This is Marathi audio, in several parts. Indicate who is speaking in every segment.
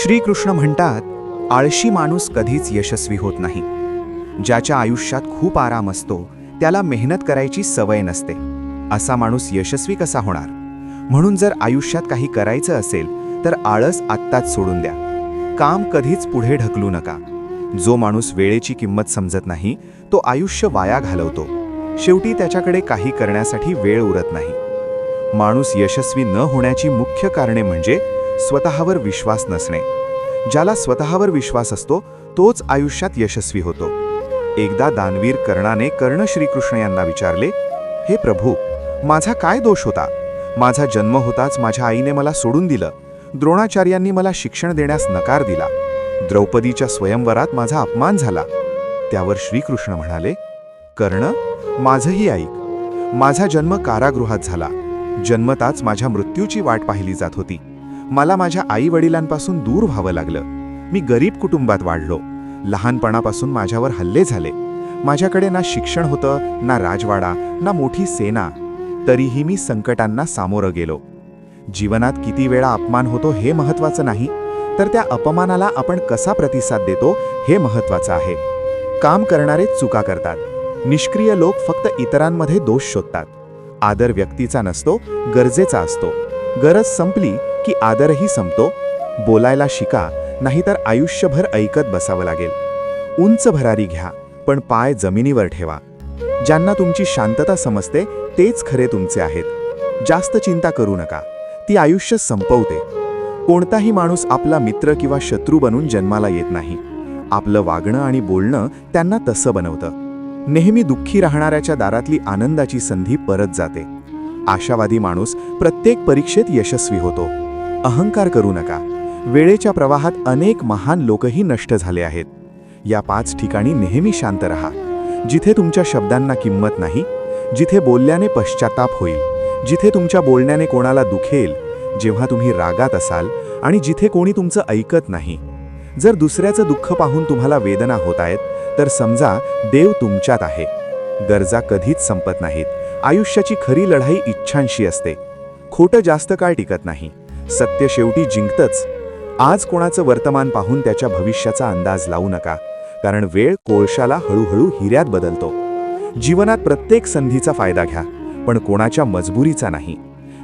Speaker 1: श्रीकृष्ण म्हणतात, आळशी माणूस कधीच यशस्वी होत नाही. ज्याच्या आयुष्यात खूप आराम असतो त्याला मेहनत करायची सवय नसते. असा माणूस यशस्वी कसा होणार? म्हणून जर आयुष्यात काही करायचं असेल तर आळस आत्ताच सोडून द्या. काम कधीच पुढे ढकलू नका. जो माणूस वेळेची किंमत समजत नाही तो आयुष्य वाया घालवतो. शेवटी त्याच्याकडे काही करण्यासाठी वेळ उरत नाही. माणूस यशस्वी न होण्याची मुख्य कारणे म्हणजे स्वतःवर विश्वास नसणे. ज्याला स्वतःवर विश्वास असतो तोच आयुष्यात यशस्वी होतो. एकदा दानवीर कर्णाने कर्ण श्रीकृष्ण यांना विचारले, हे प्रभू, माझा काय दोष होता? माझा जन्म होताच माझ्या आईने मला सोडून दिलं. द्रोणाचार्यांनी मला शिक्षण देण्यास नकार दिला. द्रौपदीच्या स्वयंवरात माझा अपमान झाला. त्यावर श्रीकृष्ण म्हणाले, कर्ण, माझंही ऐक. माझा जन्म कारागृहात झाला. जन्मताच माझ्या मृत्यूची वाट पाहिली जात होती. मला माझ्या आई वडिलांपासून दूर व्हावं लागलं. मी गरीब कुटुंबात वाढलो. लहानपणापासून माझ्यावर हल्ले झाले. माझ्याकडे ना शिक्षण होतं, ना राजवाडा, ना मोठी सेना. तरीही मी संकटांना सामोरं गेलो. जीवनात किती वेळा अपमान होतो हे महत्त्वाचं नाही, तर त्या अपमानाला आपण कसा प्रतिसाद देतो हे महत्त्वाचं आहे. काम करणारे चुका करतात. निष्क्रिय लोक फक्त इतरांमध्ये दोष शोधतात. आदर व्यक्तीचा नसतो, गरजेचा असतो. गरज संपली की आदरही संपतो. बोलायला शिका, नाहीतर आयुष्यभर ऐकत बसावं लागेल. उंच भरारी घ्या, पण पाय जमिनीवर ठेवा. ज्यांना तुमची शांतता समजते तेच खरे तुमचे आहेत. जास्त चिंता करू नका, ती आयुष्य संपवते. कोणताही माणूस आपला मित्र किंवा शत्रू बनून जन्माला येत नाही. आपलं वागणं आणि बोलणं त्यांना तसं बनवतं. नेहमी दुःखी राहणाऱ्याच्या दारातली आनंदाची संधी परत जाते. आशावादी माणूस प्रत्येक परीक्षेत यशस्वी होतो. अहंकार करू नका. वेळेच्या प्रवाहात अनेक महान लोकही नष्ट झाले आहेत. या 5 ठिकाणी नेहमी शांत रहा. जिथे तुमच्या शब्दांना किंमत नाही, जिथे बोलल्याने पश्चाताप होईल, जिथे तुमच्या बोलण्याने कोणाला दुखेल, जेव्हा तुम्ही रागात असाल आणि जिथे कोणी तुमचं ऐकत नाही. जर दुसऱ्याचं दुःख पाहून तुम्हाला वेदना होत आहेत तर समजा देव तुमच्यात आहे. गरजा कधीच संपत नाहीत. आयुष्याची खरी लढाई इच्छांशी असते. खोटं जास्त काळ टिकत नाही. सत्य शेवटी जिंकतच. आज कोणाचं वर्तमान पाहून त्याच्या भविष्याचा अंदाज लावू नका, कारण वेळ कोळशाला हळूहळू हिऱ्यात बदलतो. जीवनात प्रत्येक संधीचा फायदा घ्या, पण कोणाच्या मजबुरीचा नाही.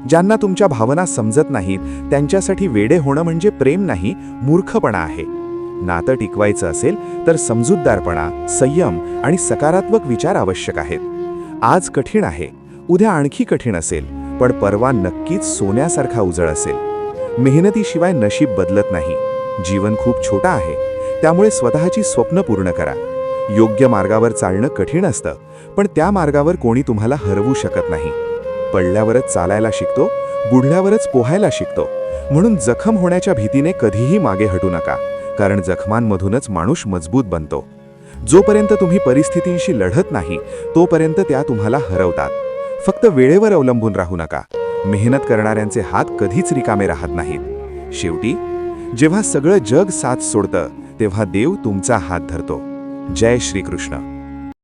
Speaker 1: ज्यांना तुमच्या भावना समजत नाहीत त्यांच्यासाठी वेडे होणं म्हणजे प्रेम नाही, मूर्खपणा आहे. नातं टिकवायचं असेल तर समजूतदारपणा, संयम आणि सकारात्मक विचार आवश्यक आहेत. आज कठीण आहे, उद्या आणखी कठीण असेल, पण परवा नक्कीच सोन्यासारखा उजळ असेल. मेहनतीशिवाय नशीब बदलत नाही. जीवन खूप छोटा आहे, त्यामुळे स्वतःची स्वप्न पूर्ण करा. योग्य मार्गावर चालणं कठीण असतं, पण त्या मार्गावर कोणी तुम्हाला हरवू शकत नाही. पडल्यावरच चालायला शिकतो, बुडल्यावरच पोहायला शिकतो. म्हणून जखम होण्याच्या भीतीने कधीही मागे हटू नका, कारण जखमांमधूनच माणूस मजबूत बनतो. जोपर्यंत तुम्ही परिस्थितींशी लढत नाही तोपर्यंत त्या तुम्हाला हरवतात. फक्त वेळेवर अवलंबून राहू नका. मेहनत करणाऱ्यांचे हात कधीच रिकामे राहत नाहीत. शेवटी जेव्हा सगळं जग साथ सोडतं तेव्हा देव तुमचा हात धरतो. जय श्रीकृष्ण.